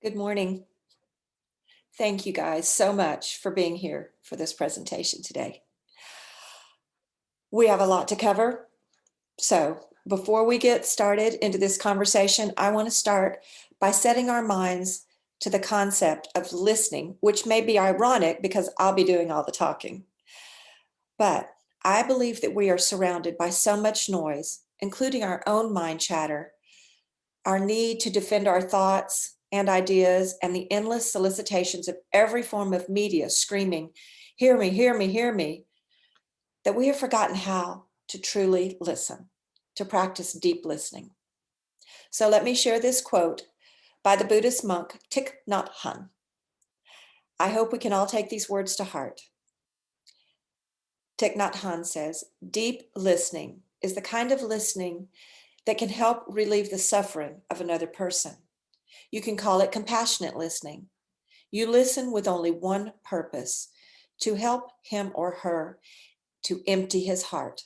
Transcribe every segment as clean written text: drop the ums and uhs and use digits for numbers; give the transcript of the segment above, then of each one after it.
Good morning. Thank you guys so much for being here for this presentation today. We have a lot to cover. So before we get started into this conversation, I want to start by setting our minds to the concept of listening, which may be ironic because I'll be doing all the talking. But I believe that we are surrounded by so much noise, including our own mind chatter, our need to defend our thoughts and ideas, and the endless solicitations of every form of media screaming, hear me, hear me, hear me, that we have forgotten how to truly listen, to practice deep listening. So let me share this quote by the Buddhist monk Thich Nhat Hanh. I hope we can all take these words to heart. Thich Nhat Hanh says, deep listening is the kind of listening that can help relieve the suffering of another person. You can call it compassionate listening. You listen with only one purpose, to help him or her to empty his heart.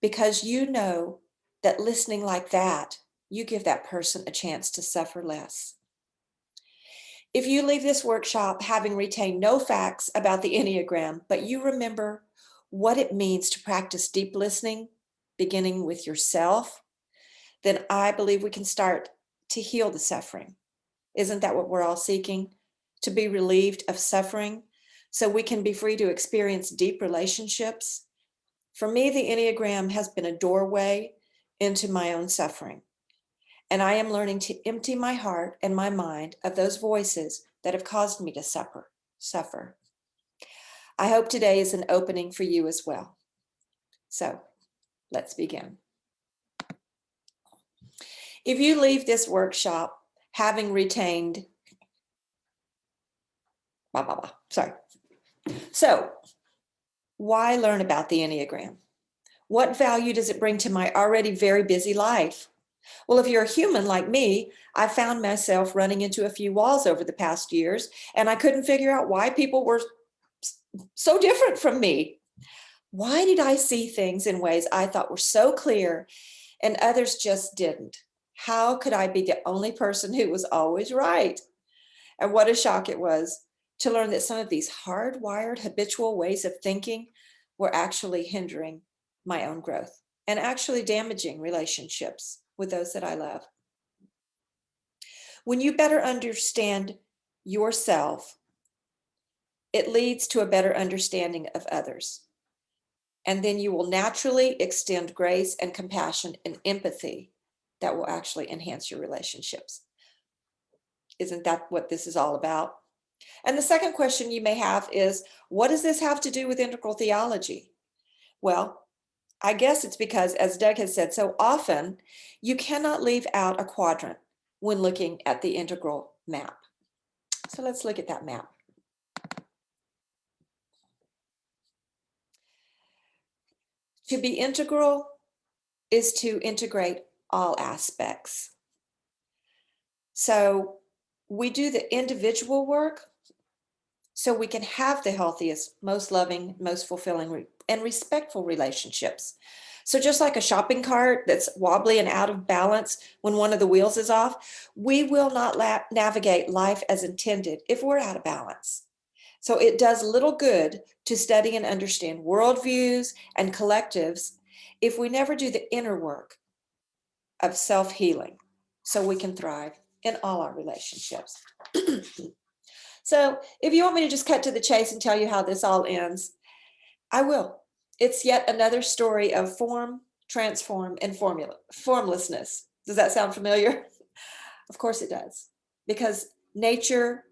Because you know that listening like that, you give that person a chance to suffer less. If you leave this workshop having retained no facts about the Enneagram, but you remember what it means to practice deep listening, beginning with yourself, then I believe we can start to heal the suffering. Isn't that what we're all seeking? To be relieved of suffering so we can be free to experience deep relationships. For me, the Enneagram has been a doorway into my own suffering. And I am learning to empty my heart and my mind of those voices that have caused me to suffer. I hope today is an opening for you as well. So let's begin. If you leave this workshop having retained, So why learn about the Enneagram? What value does it bring to my already very busy life? Well, if you're a human like me, I found myself running into a few walls over the past years, and I couldn't figure out why people were so different from me. Why did I see things in ways I thought were so clear and others just didn't? How could I be the only person who was always right? And what a shock it was to learn that some of these hardwired habitual ways of thinking were actually hindering my own growth and actually damaging relationships with those that I love. When you better understand yourself, it leads to a better understanding of others. And then you will naturally extend grace and compassion and empathy that will actually enhance your relationships. Isn't that what this is all about? And the second question you may have is, what does this have to do with integral theology? Well, I guess it's because, as Doug has said so often, you cannot leave out a quadrant when looking at the integral map. So let's look at that map. To be integral is to integrate all aspects. So we do the individual work so we can have the healthiest, most loving, most fulfilling, and respectful relationships. So just like a shopping cart that's wobbly and out of balance when one of the wheels is off, we will not navigate life as intended if we're out of balance. So it does little good to study and understand worldviews and collectives if we never do the inner work of self-healing so we can thrive in all our relationships. So if you want me to just cut to the chase and tell you how this all ends, I will. It's yet another story of form, transform, and formlessness. Does that sound familiar? Of course it does, because nature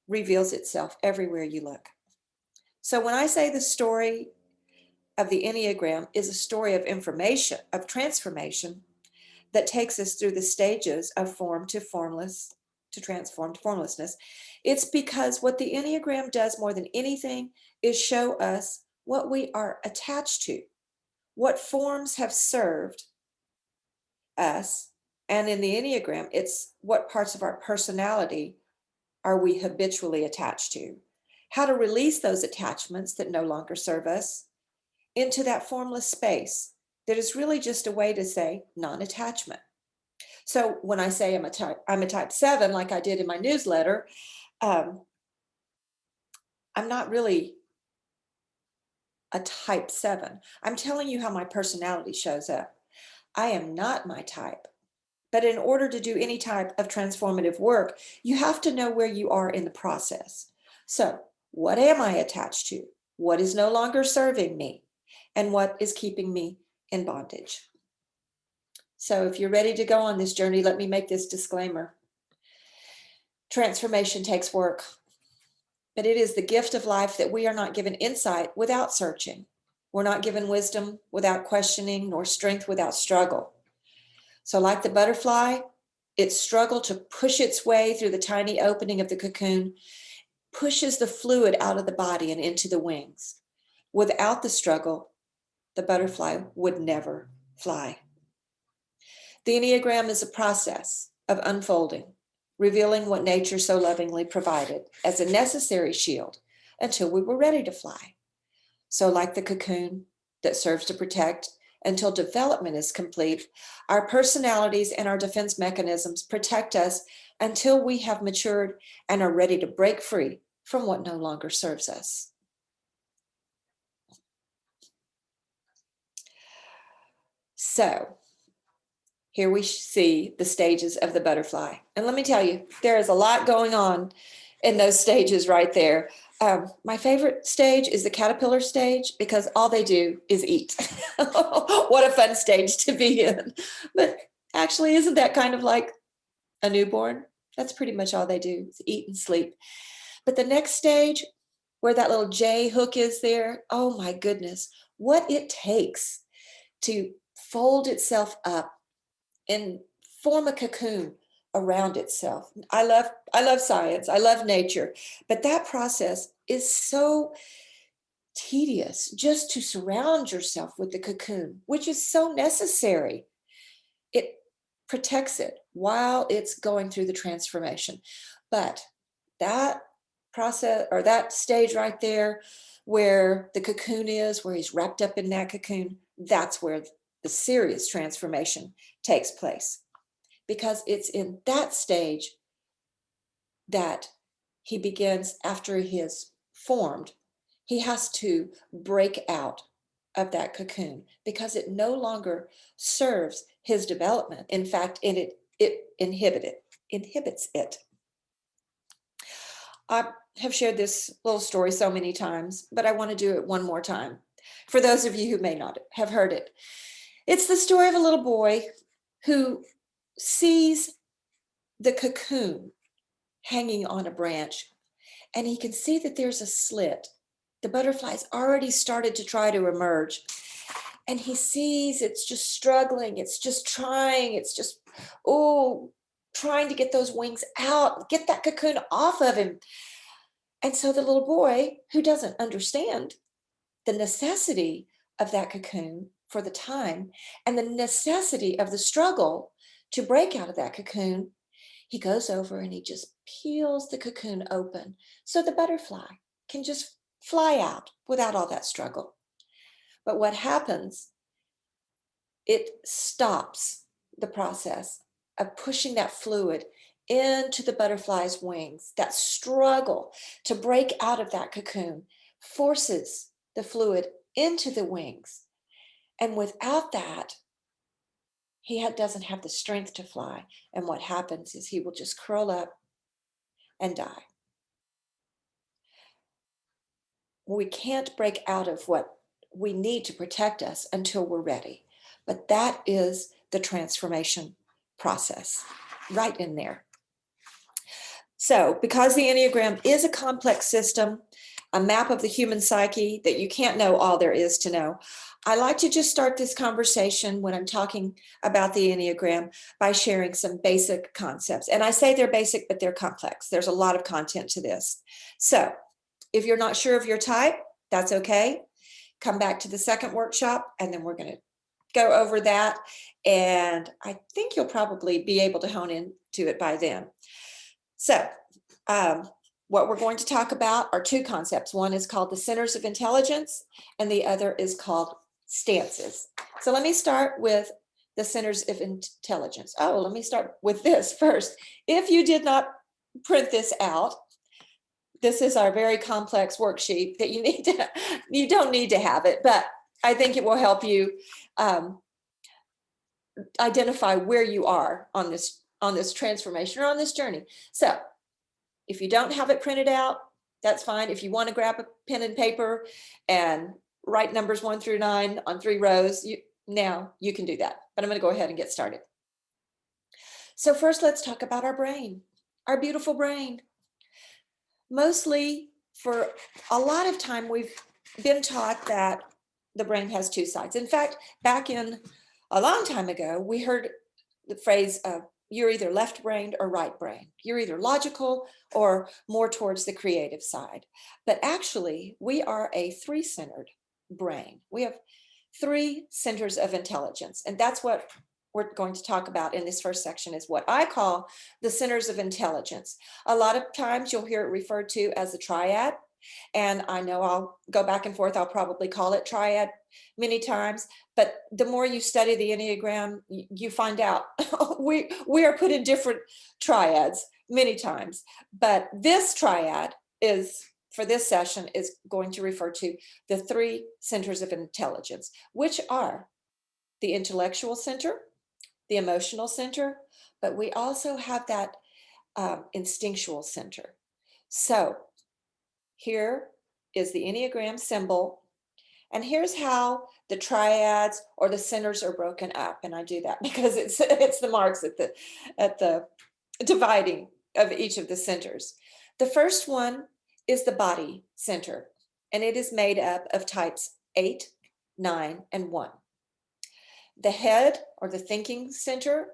reveals itself everywhere you look. So when I say the story of the Enneagram is a story of information, of transformation that takes us through the stages of form to formless, to transform to formlessness, it's because what the Enneagram does more than anything is show us what we are attached to, what forms have served us. And in the Enneagram, it's what parts of our personality are we habitually attached to, how to release those attachments that no longer serve us into that formless space that is really just a way to say non-attachment. So when I say I'm a type 7, like I did in my newsletter, um, I'm not really a type 7. I'm telling you how my personality shows up. I am not my type. But in order to do any type of transformative work, you have to know where you are in the process. So, what am I attached to? What is no longer serving me? And what is keeping me in bondage? So, if you're ready to go on this journey, let me make this disclaimer. Transformation takes work, but it is the gift of life that we are not given insight without searching. We're not given wisdom without questioning, nor strength without struggle. So, like the butterfly, its struggle to push its way through the tiny opening of the cocoon pushes the fluid out of the body and into the wings. Without the struggle, the butterfly would never fly. The Enneagram is a process of unfolding, revealing what nature so lovingly provided as a necessary shield until we were ready to fly. So, like the cocoon that serves to protect until development is complete, our personalities and our defense mechanisms protect us until we have matured and are ready to break free from what no longer serves us. So, here we see the stages of the butterfly. And let me tell you, there is a lot going on in those stages right there. My favorite stage is the caterpillar stage because all they do is eat. What a fun stage to be in. But actually, isn't that kind of like a newborn? That's pretty much all they do is eat and sleep. But the next stage, where that little J hook is there, oh my goodness, what it takes to fold itself up and form a cocoon around itself. I love science. I love nature, but that process is so tedious just to surround yourself with the cocoon, which is so necessary. It protects it while it's going through the transformation. But that process or that stage right there where the cocoon is, where he's wrapped up in that cocoon, that's where the serious transformation takes place. Because it's in that stage that he begins, after he is formed, he has to break out of that cocoon because it no longer serves his development. In fact, it inhibits it. I have shared this little story so many times, but I want to do it one more time for those of you who may not have heard it. It's the story of a little boy who sees the cocoon hanging on a branch, and he can see that there's a slit. The butterfly's already started to try to emerge, and he sees it's just struggling, it's just trying, it's just, oh, trying to get those wings out, get that cocoon off of him. And so the little boy, who doesn't understand the necessity of that cocoon for the time and the necessity of the struggle to break out of that cocoon, he goes over and he just peels the cocoon open so the butterfly can just fly out without all that struggle. But what happens, it stops the process of pushing that fluid into the butterfly's wings. That struggle to break out of that cocoon forces the fluid into the wings. And without that, he doesn't have the strength to fly. And what happens is he will just curl up and die. We can't break out of what we need to protect us until we're ready. But that is the transformation process right in there. So, because the Enneagram is a complex system, a map of the human psyche that you can't know all there is to know, I like to just start this conversation when I'm talking about the Enneagram by sharing some basic concepts. And I say they're basic, but they're complex. There's a lot of content to this. So, if you're not sure of your type, that's okay. Come back to the second workshop, and then we're going to go over that. And I think you'll probably be able to hone into it by then. So, what we're going to talk about are two concepts. One is called the centers of intelligence, and the other is called stances. So let me start with the centers of intelligence. Oh, let me start with this first. If you did not print this out, this is our very complex worksheet that you don't need to have it, but I think it will help you identify where you are on this transformation or on this journey. So if you don't have it printed out, that's fine. If you want to grab a pen and paper and write numbers 1 through 9 on 3 rows, now you can do that. But I'm going to go ahead and get started. So first, let's talk about our brain, our beautiful brain. Mostly for a lot of time, we've been taught that the brain has 2 sides. In fact, back in a long time ago, we heard the phrase, you're either left-brained or right-brained. You're either logical or more towards the creative side. But actually, we are a 3-centered brain. We have 3 centers of intelligence. And that's what we're going to talk about in this first section, is what I call the centers of intelligence. A lot of times you'll hear it referred to as the triad. And I know I'll go back and forth. I'll probably call it triad many times, but the more you study the Enneagram, you find out we are put in different triads many times. But this triad is, for this session, is going to refer to the 3 centers of intelligence, which are the intellectual center, the emotional center, but we also have that instinctual center. So here is the Enneagram symbol, and here's how the triads or the centers are broken up. And I do that because it's the marks at the dividing of each of the centers. The first one is the body center, and it is made up of types 8, 9, and 1. The head or the thinking center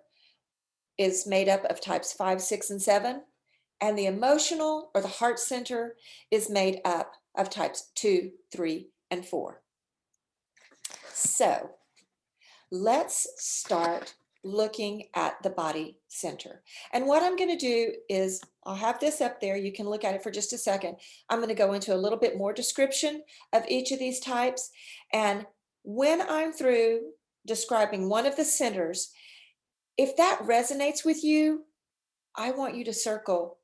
is made up of types 5, 6, and 7. And the emotional or the heart center is made up of types 2, 3, and 4. So let's start looking at the body center. And what I'm going to do is, I'll have this up there. You can look at it for just a second. I'm going to go into a little bit more description of each of these types. And when I'm through describing one of the centers, if that resonates with you, I want you to circle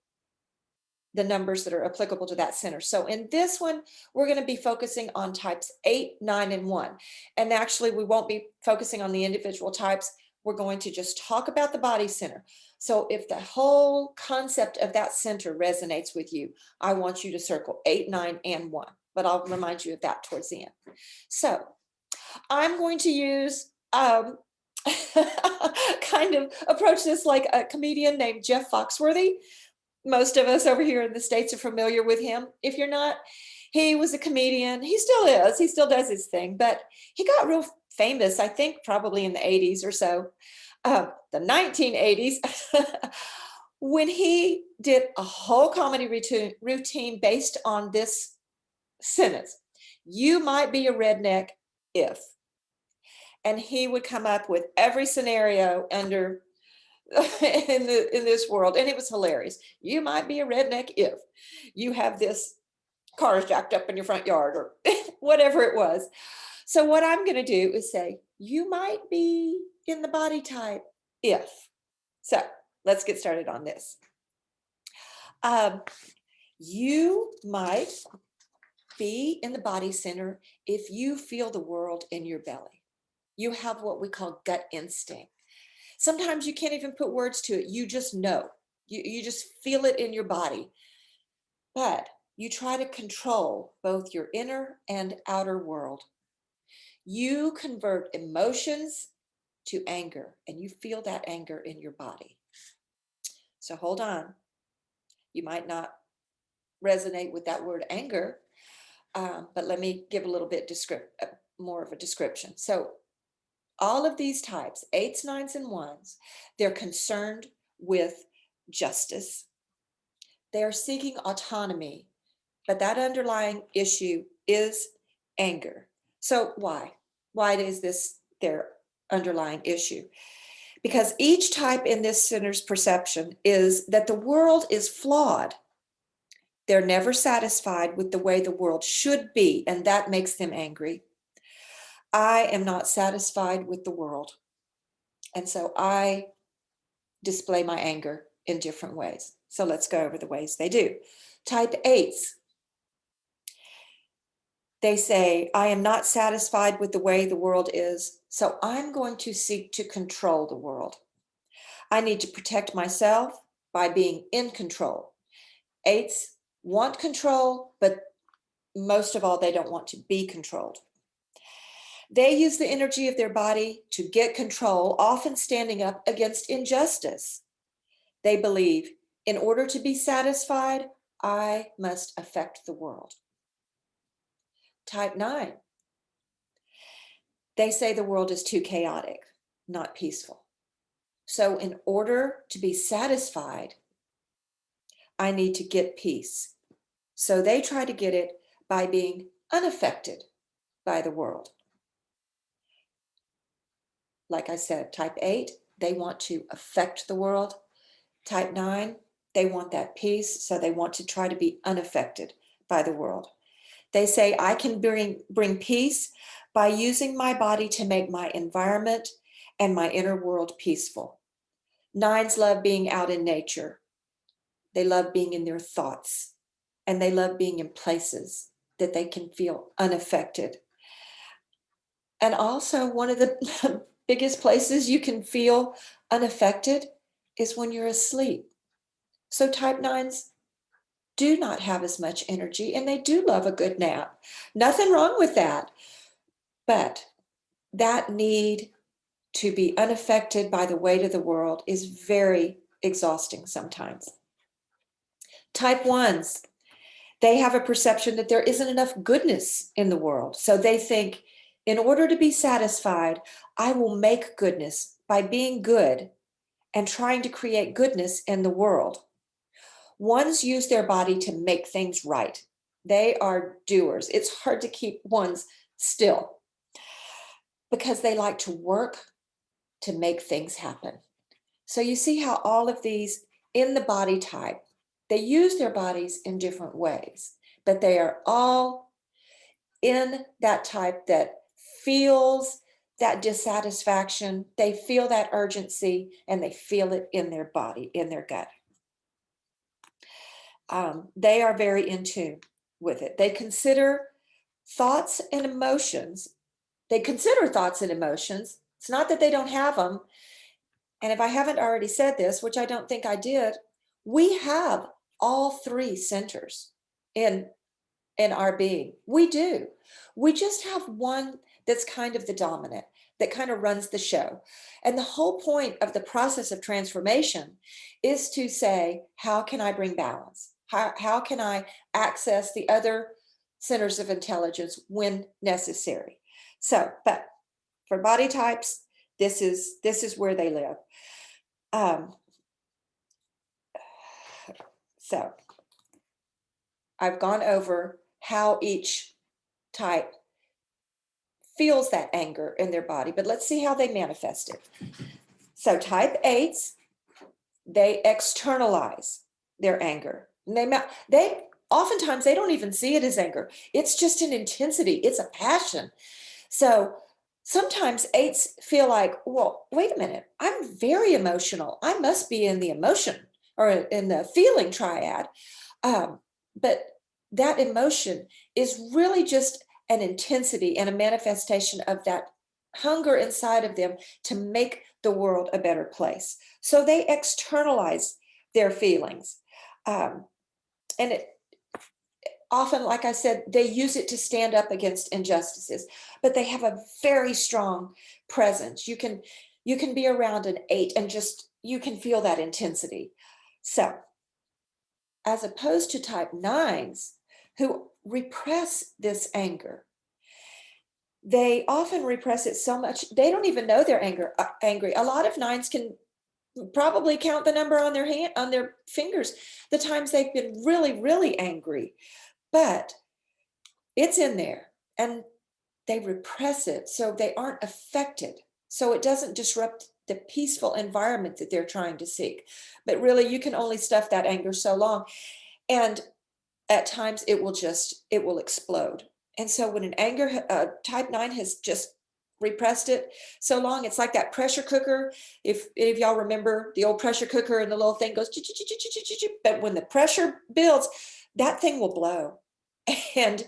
the numbers that are applicable to that center. So in this one, we're going to be focusing on types 8, 9, and 1. And actually, we won't be focusing on the individual types. We're going to just talk about the body center. So if the whole concept of that center resonates with you, I want you to circle 8, 9, and 1. But I'll remind you of that towards the end. So I'm going to use kind of approach this like a comedian named Jeff Foxworthy. Most of us over here in the States are familiar with him. If you're not, he was a comedian. He still is. He still does his thing, but he got real famous, I think, probably in the 80s or so, the 1980s, when he did a whole comedy routine based on this sentence: you might be a redneck if. And he would come up with every scenario under in this world, and it was hilarious. You might be a redneck if you have this car jacked up in your front yard, or whatever it was. So what I'm going to do is say, you might be in the body type if. So let's get started on this. You might be in the body center if you feel the world in your belly. You have what we call gut instinct. Sometimes you can't even put words to it. You just know. You just feel it in your body. But you try to control both your inner and outer world. You convert emotions to anger, and you feel that anger in your body. So hold on. You might not resonate with that word anger, but let me give a little bit more of a description. So all of these types, 8s, 9s, and 1s, they're concerned with justice. They are seeking autonomy, but that underlying issue is anger. So why? Why is this their underlying issue? Because each type in this center's perception is that the world is flawed. They're never satisfied with the way the world should be, and that makes them angry. I am not satisfied with the world. And so I display my anger in different ways. So let's go over the ways they do. Type 8s, they say, I am not satisfied with the way the world is, so I'm going to seek to control the world. I need to protect myself by being in control. 8s want control, but most of all, they don't want to be controlled. They use the energy of their body to get control, often standing up against injustice. They believe, in order to be satisfied, I must affect the world. Type 9, they say the world is too chaotic, not peaceful. So in order to be satisfied, I need to get peace. So they try to get it by being unaffected by the world. Like I said, type 8, they want to affect the world. Type 9, they want that peace, so they want to try to be unaffected by the world. They say, I can bring peace by using my body to make my environment and my inner world peaceful. 9s love being out in nature. They love being in their thoughts, and they love being in places that they can feel unaffected. And also, one of the biggest places you can feel unaffected is when you're asleep. So type 9s do not have as much energy, and they do love a good nap. Nothing wrong with that. But that need to be unaffected by the weight of the world is very exhausting sometimes. Type 1s, they have a perception that there isn't enough goodness in the world. So they think, in order to be satisfied, I will make goodness by being good and trying to create goodness in the world. 1s use their body to make things right. They are doers. It's hard to keep 1s still because they like to work to make things happen. So you see how all of these in the body type, they use their bodies in different ways, but they are all in that type that feels that dissatisfaction, they feel that urgency, and they feel it in their body, in their gut. They are very in tune with it. They consider thoughts and emotions. They consider thoughts and emotions. It's not that they don't have them. And if I haven't already said this, which I don't think I did, we have all 3 centers in our being. We do. We just have one that's kind of the dominant, that kind of runs the show. And the whole point of the process of transformation is to say, how can I bring balance? How can I access the other centers of intelligence when necessary? So, but for body types, this is where they live. So I've gone over how each type feels that anger in their body, but let's see how they manifest it. So type 8s, they externalize their anger. And they oftentimes they don't even see it as anger. It's just an intensity. It's a passion. So sometimes 8s feel like, well, wait a minute, I'm very emotional. I must be in the emotion or in the feeling triad. But that emotion is really just an intensity and a manifestation of that hunger inside of them to make the world a better place. So they externalize their feelings. And it often, like I said, they use it to stand up against injustices, but they have a very strong presence. You can be around an 8 and just, you can feel that intensity. So as opposed to type 9s who repress this anger, they often repress it so much they don't even know they're angry. A lot of 9s can probably count the number on their fingers the times they've been really, really angry, but it's in there and they repress it so they aren't affected, so it doesn't disrupt the peaceful environment that they're trying to seek. But really, you can only stuff that anger so long, and at times it will explode. And so when an anger type 9 has just repressed it so long. It's like that pressure cooker. If any of y'all remember the old pressure cooker and the little thing goes, but when the pressure builds, that thing will blow. And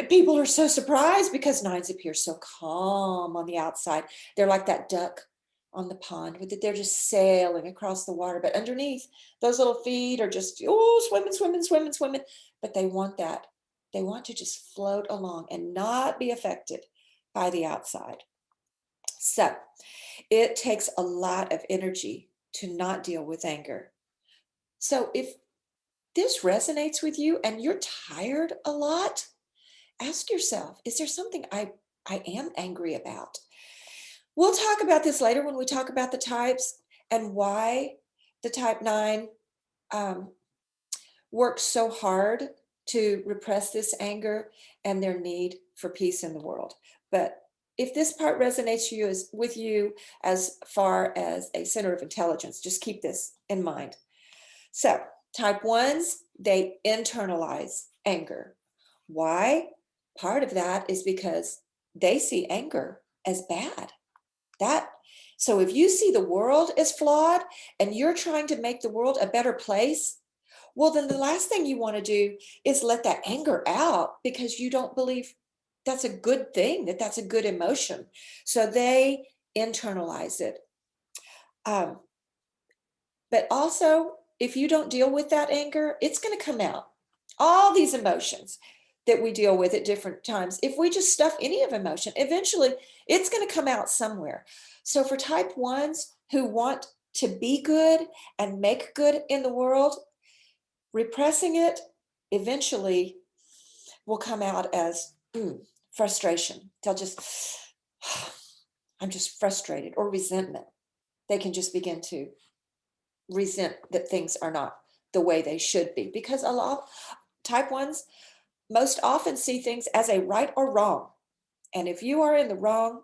people are so surprised because nines appear so calm on the outside. They're like that duck on the pond with it. They're just sailing across the water, but underneath those little feet are just, oh, swimming, swimming, swimming, swimming. But they want that. They want to just float along and not be affected by the outside. So it takes a lot of energy to not deal with anger. So if this resonates with you and you're tired a lot, ask yourself, is there something I am angry about? We'll talk about this later when we talk about the types and why the type 9 um, works so hard to repress this anger and their need for peace in the world. But if this part resonates with you as far as a center of intelligence, just keep this in mind. So type 1s, they internalize anger. Why? Part of that is because they see anger as bad. So if you see the world as flawed and you're trying to make the world a better place, well, then the last thing you want to do is let that anger out because you don't believe that's a good thing, that's a good emotion. So they internalize it. But also, if you don't deal with that anger, it's going to come out. All these emotions that we deal with at different times, if we just stuff any of emotion, eventually it's going to come out somewhere. So for type 1s who want to be good and make good in the world, repressing it eventually will come out as frustration. They'll just, I'm just frustrated, or resentment. They can just begin to resent that things are not the way they should be, because a lot of type 1s most often see things as a right or wrong. And if you are in the wrong,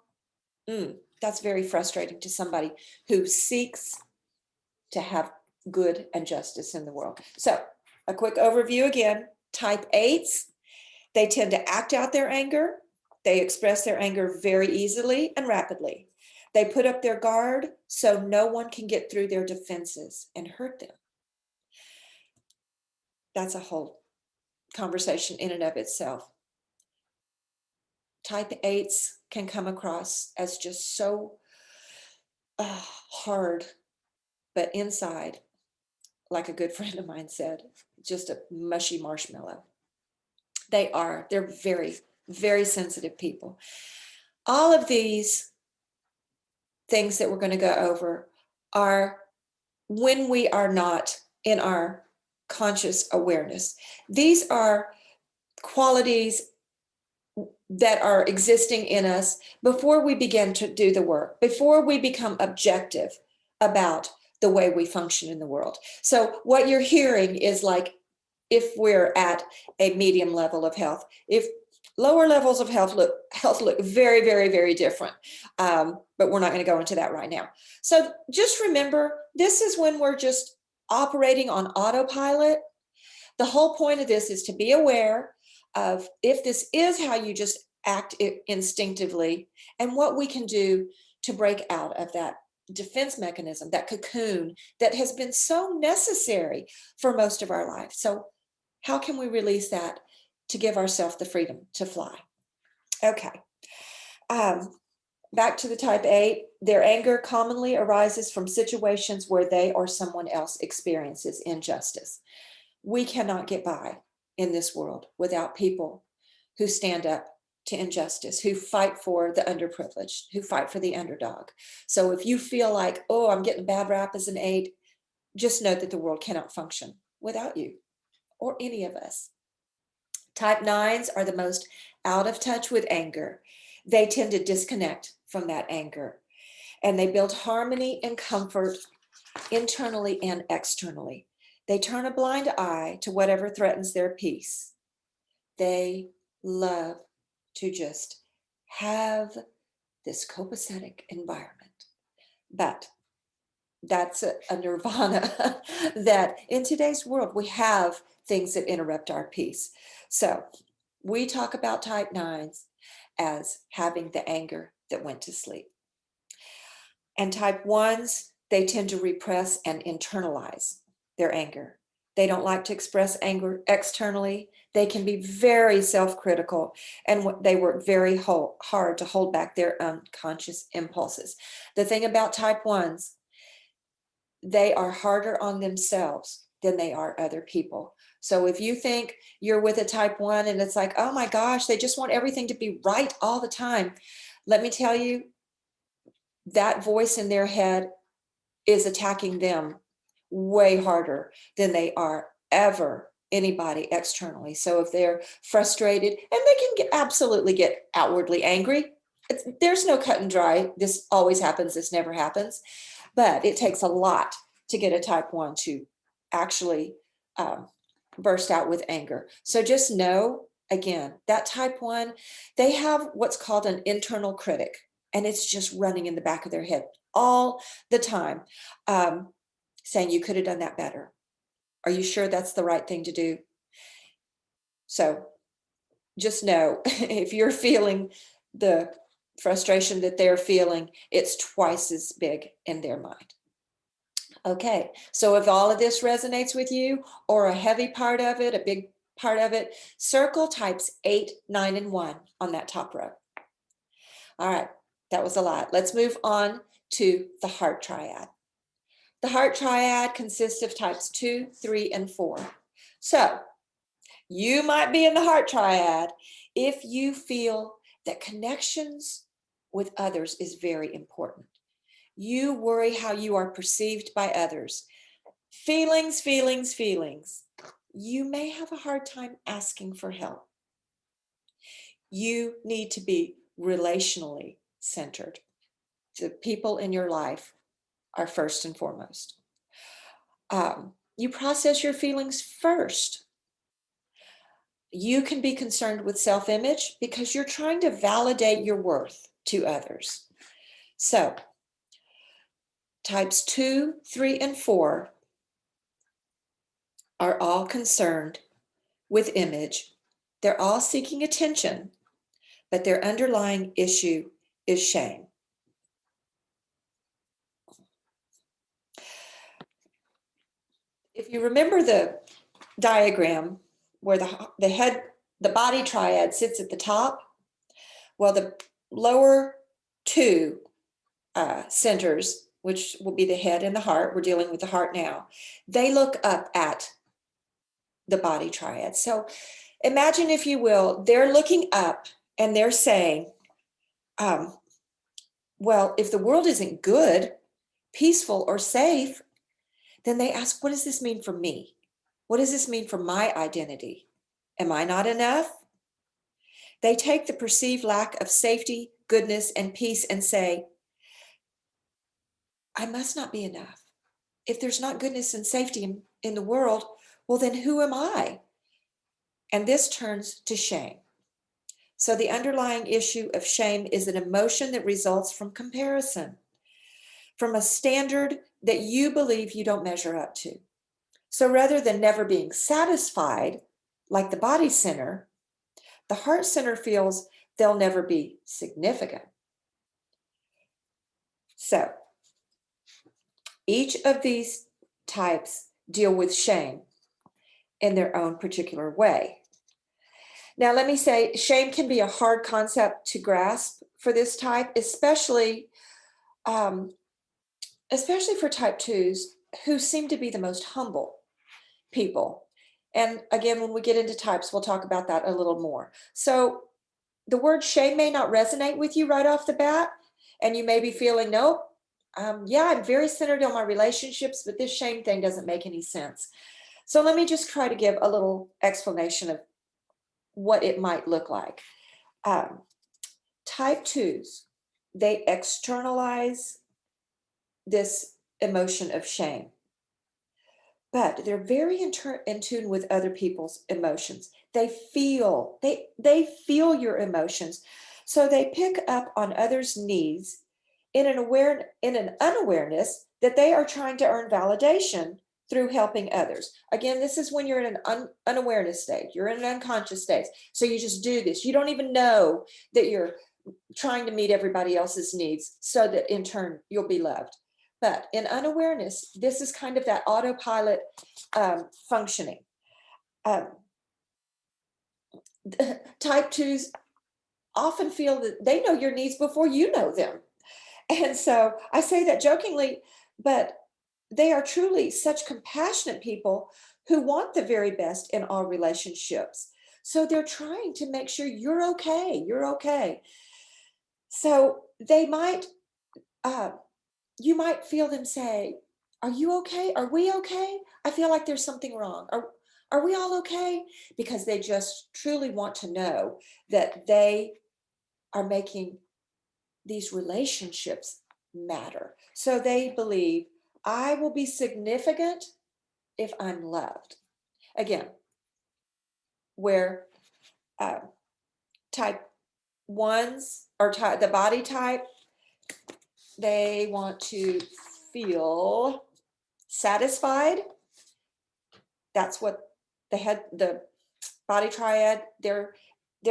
that's very frustrating to somebody who seeks to have good and justice in the world. So a quick overview again. Type 8s, they tend to act out their anger. They express their anger very easily and rapidly. They put up their guard so no one can get through their defenses and hurt them. That's a whole conversation in and of itself. Type 8s can come across as just so hard, but inside, like a good friend of mine said, just a mushy marshmallow. They're very, very sensitive people. All of these things that we're going to go over are when we are not in our conscious awareness. These are qualities that are existing in us before we begin to do the work, before we become objective about the way we function in the world. So what you're hearing is like, if we're at a medium level of health, if lower levels of health look very, very, very different. But we're not going to go into that right now. So just remember, this is when we're just operating on autopilot. The whole point of this is to be aware of if this is how you just act instinctively, and what we can do to break out of that defense mechanism, that cocoon that has been so necessary for most of our life. So how can we release that to give ourselves the freedom to fly? Okay. Back to the type 8, their anger commonly arises from situations where they or someone else experiences injustice. We cannot get by in this world without people who stand up to injustice, who fight for the underprivileged, who fight for the underdog. So if you feel like, oh, I'm getting a bad rap as an 8, just know that the world cannot function without you or any of us. Type 9s are the most out of touch with anger. They tend to disconnect from that anger, and they build harmony and comfort internally and externally. They turn a blind eye to whatever threatens their peace. They love to just have this copacetic environment. But that's a nirvana that in today's world, we have things that interrupt our peace. So we talk about type 9s as having the anger that went to sleep. And type ones, they tend to repress and internalize their anger. They don't like to express anger externally. They can be very self-critical, and they work very hard to hold back their unconscious impulses. The thing about type ones, they are harder on themselves than they are other people. So if you think you're with a type one and it's like, oh my gosh, they just want everything to be right all the time, let me tell you, that voice in their head is attacking them way harder than they are ever anybody externally. So if they're frustrated, and they can absolutely get outwardly angry, there's no cut and dry. This always happens. This never happens. But it takes a lot to get a type one to actually burst out with anger. So just know, again, that type one, they have what's called an internal critic, and it's just running in the back of their head all the time, saying you could have done that better. Are you sure that's the right thing to do? So just know, if you're feeling the frustration that they're feeling, it's twice as big in their mind. Okay, so if all of this resonates with you, or a heavy part of it, a big part of it, circle types 8, 9, and 1 on that top row. All right, that was a lot. Let's move on to the heart triad. The heart triad consists of types 2, 3, and 4. So you might be in the heart triad if you feel that connections with others is very important. You worry how you are perceived by others. Feelings, feelings, feelings. You may have a hard time asking for help. You need to be relationally centered. The people in your life are first and foremost. You process your feelings first. You can be concerned with self-image because you're trying to validate your worth to others. So types 2, 3, and 4 are all concerned with image. They're all seeking attention, but their underlying issue is shame. If you remember the diagram where the body triad sits at the top, well, the lower two centers, which will be the head and the heart, we're dealing with the heart now, they look up at the body triad. So imagine, if you will, they're looking up and they're saying, well, if the world isn't good, peaceful, or safe, then they ask, what does this mean for me? What does this mean for my identity? Am I not enough? They take the perceived lack of safety, goodness, and peace and say, I must not be enough. If there's not goodness and safety in the world, well, then who am I? And this turns to shame. So the underlying issue of shame is an emotion that results from comparison, from a standard that you believe you don't measure up to. So rather than never being satisfied, like the body center, the heart center feels they'll never be significant. So each of these types deal with shame in their own particular way. Now, let me say, shame can be a hard concept to grasp for this type, especially for type 2s, who seem to be the most humble people. And again, when we get into types, we'll talk about that a little more. So the word shame may not resonate with you right off the bat, and you may be feeling, nope, yeah, I'm very centered on my relationships, but this shame thing doesn't make any sense. So let me just try to give a little explanation of what it might look like. Type 2s, they externalize this emotion of shame, but they're very in tune with other people's emotions. They feel your emotions, so they pick up on others' needs in an unawareness that they are trying to earn validation through helping others. Again, this is when you're in an unawareness stage. You're in an unconscious stage. So you just do this. You don't even know that you're trying to meet everybody else's needs so that in turn you'll be loved. But in unawareness, this is kind of that autopilot functioning. Type twos often feel that they know your needs before you know them. And so I say that jokingly, but they are truly such compassionate people who want the very best in all relationships. So they're trying to make sure you're okay. You're okay. So they might, you might feel them say, "Are you okay? Are we okay? I feel like there's something wrong. Are we all okay?" Because they just truly want to know that they are making these relationships matter. So they believe I will be significant if I'm loved. Again, where uh, type ones or the body type, they want to feel satisfied. That's what the body triad, their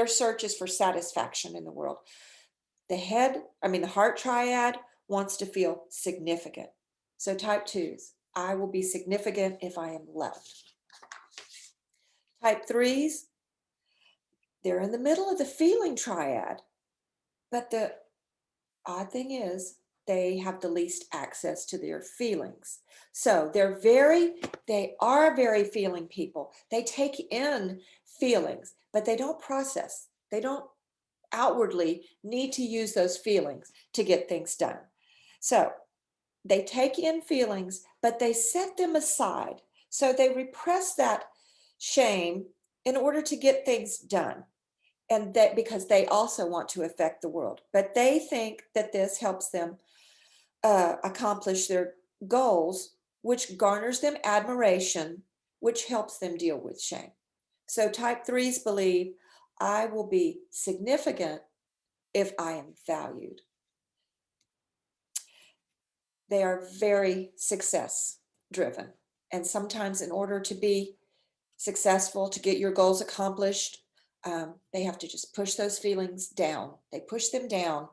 search is for satisfaction in the world. The heart triad wants to feel significant. So type twos, I will be significant if I am loved. Type threes, they're in the middle of the feeling triad. But the odd thing is, they have the least access to their feelings. So they are very feeling people. They take in feelings, but they don't process. They don't outwardly need to use those feelings to get things done. So they take in feelings, but they set them aside. So they repress that shame in order to get things done. And that because they also want to affect the world. But they think that this helps them accomplish their goals, which garners them admiration, which helps them deal with shame. So type threes believe I will be significant if I am valued. They are very success driven. And sometimes, in order to be successful, to get your goals accomplished, they have to just push those feelings down. They push them down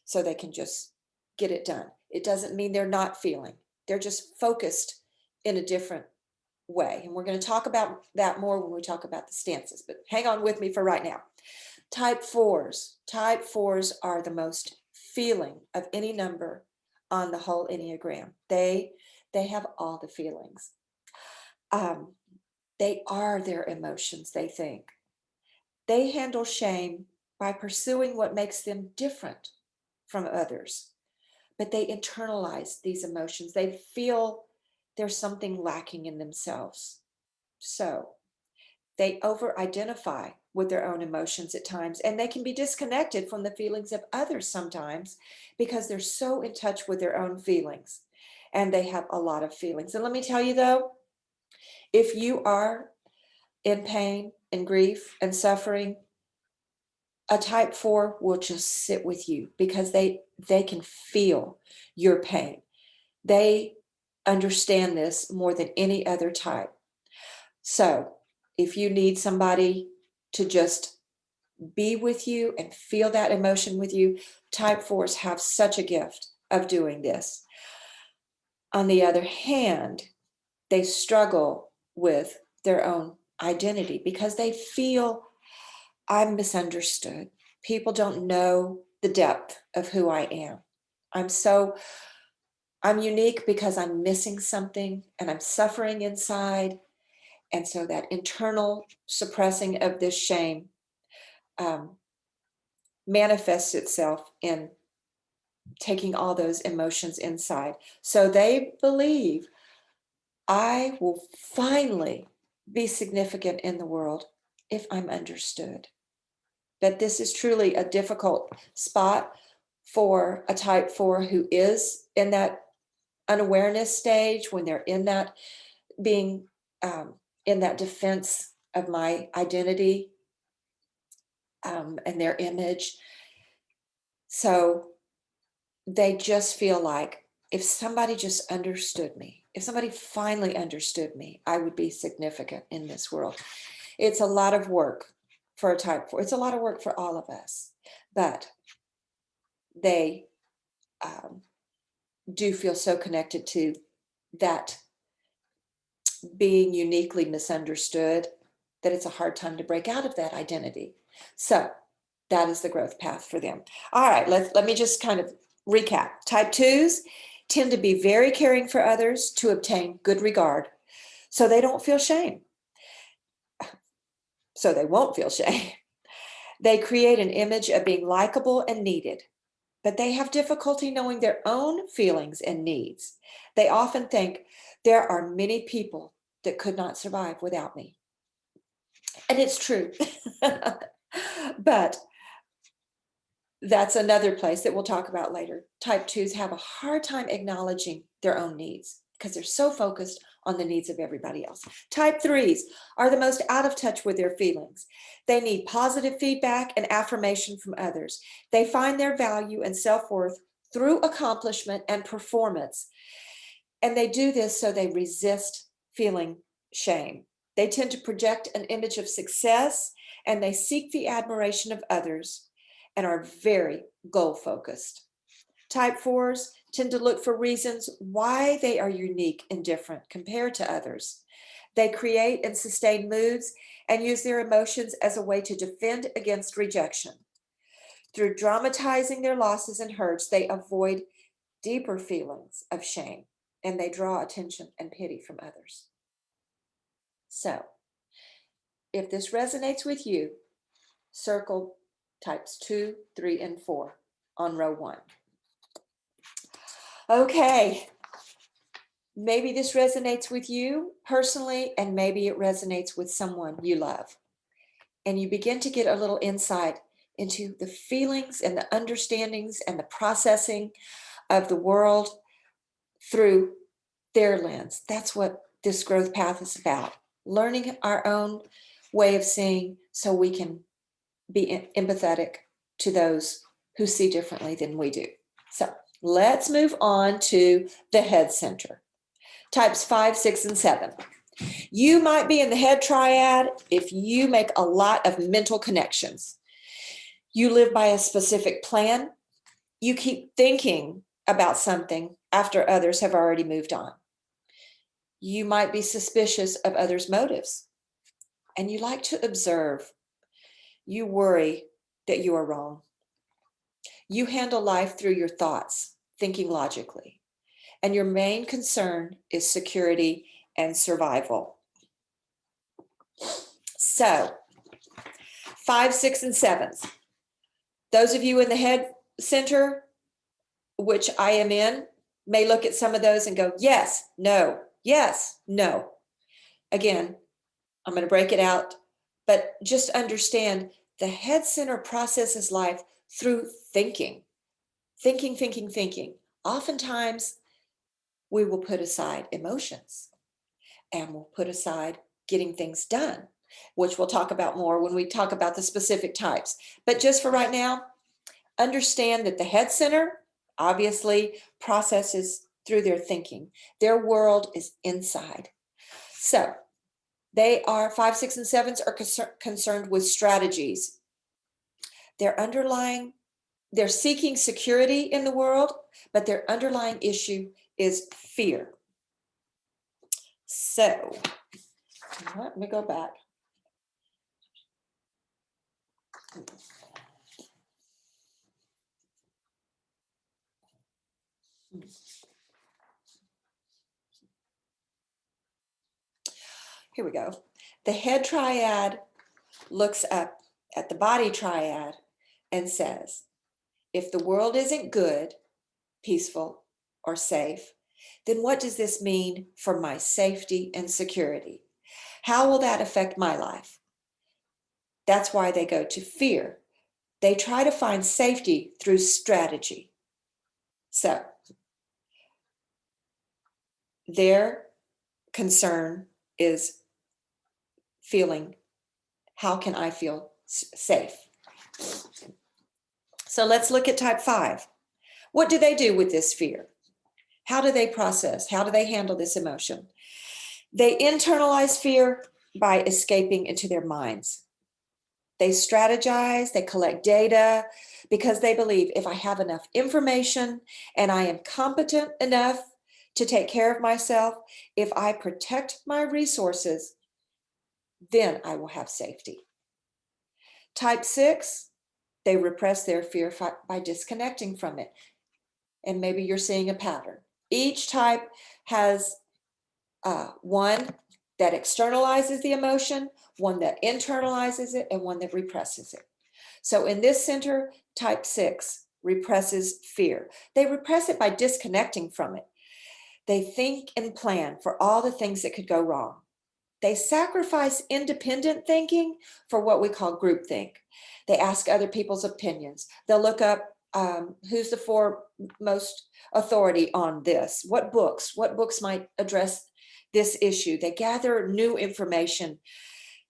so they can just get it done. It doesn't mean they're not feeling, they're just focused in a different way. And we're going to talk about that more when we talk about the stances, but hang on with me for right now. Type fours are the most feeling of any number on the whole Enneagram. They have all the feelings. They are their emotions, they think. They handle shame by pursuing what makes them different from others, but they internalize these emotions. They feel there's something lacking in themselves. So they over-identify with their own emotions at times, and they can be disconnected from the feelings of others sometimes because they're so in touch with their own feelings, and they have a lot of feelings. And let me tell you though, if you are in pain and grief and suffering, a type four will just sit with you because they can feel your pain. They understand this more than any other type. So if you need somebody to just be with you and feel that emotion with you, type fours have such a gift of doing this. On the other hand, they struggle with their own identity because they feel I'm misunderstood. People don't know the depth of who I am. I'm unique because I'm missing something and I'm suffering inside. And so that internal suppressing of this shame manifests itself in taking all those emotions inside. So they believe I will finally be significant in the world if I'm understood. That this is truly a difficult spot for a type four who is in that unawareness stage, when they're in that being in that defense of my identity and their image. So they just feel like if somebody just understood me, if somebody finally understood me, I would be significant in this world. It's a lot of work for a type 4. It's a lot of work for all of us, but they do feel so connected to that being uniquely misunderstood that it's a hard time to break out of that identity. So that is the growth path for them. All right, let me just kind of recap. Type 2s tend to be very caring for others to obtain good regard, so they don't feel shame. So they won't feel shame. They create an image of being likable and needed, but they have difficulty knowing their own feelings and needs. They often think there are many people that could not survive without me. And it's true. But that's another place that we'll talk about later. Type 2s have a hard time acknowledging their own needs because they're so focused on the needs of everybody else. Type 3s are the most out of touch with their feelings. They need positive feedback and affirmation from others. They find their value and self-worth through accomplishment and performance. And they do this so they resist feeling shame. They tend to project an image of success, and they seek the admiration of others and are very goal-focused. Type 4s tend to look for reasons why they are unique and different compared to others. They create and sustain moods and use their emotions as a way to defend against rejection. Through dramatizing their losses and hurts, they avoid deeper feelings of shame, and they draw attention and pity from others. So, if this resonates with you, circle types 2, 3, and 4 on row 1. Okay, maybe this resonates with you personally, and maybe it resonates with someone you love. And you begin to get a little insight into the feelings and the understandings and the processing of the world through their lens. That's what this growth path is about. Learning our own way of seeing so we can be empathetic to those who see differently than we do. So let's move on to the head center. Types 5, 6, and 7. You might be in the head triad if you make a lot of mental connections. You live by a specific plan. You keep thinking about something after others have already moved on. You might be suspicious of others' motives, and you like to observe. You worry that you are wrong. You handle life through your thoughts, thinking logically, and your main concern is security and survival. So, 5, 6, and 7s. Those of you in the head center, which I am in, may look at some of those and go, yes, no, yes, no. Again, I'm going to break it out, but just understand the head center processes life through thinking. Thinking. Oftentimes, we will put aside emotions and we'll put aside getting things done, which we'll talk about more when we talk about the specific types. But just for right now, understand that the head center obviously processes through their thinking. Their world is inside. So they are 5, 6, and 7s are concerned with strategies. They're seeking security in the world, but their underlying issue is fear. So let me go back. Here we go. The head triad looks up at the body triad and says, if the world isn't good, peaceful, or safe, then what does this mean for my safety and security? How will that affect my life? That's why they go to fear. They try to find safety through strategy. So their concern is feeling, how can I feel safe? So let's look at type 5. What do they do with this fear? How do they process? How do they handle this emotion? They internalize fear by escaping into their minds. They strategize, they collect data because they believe if I have enough information and I am competent enough to take care of myself, if I protect my resources, then I will have safety. Type 6, they repress their fear by disconnecting from it. And maybe you're seeing a pattern. Each type has one that externalizes the emotion, one that internalizes it, and one that represses it. So in this center, type 6 represses fear. They repress it by disconnecting from it. They think and plan for all the things that could go wrong. They sacrifice independent thinking for what we call groupthink. They ask other people's opinions. They'll look up who's the foremost authority on this, what books might address this issue. They gather new information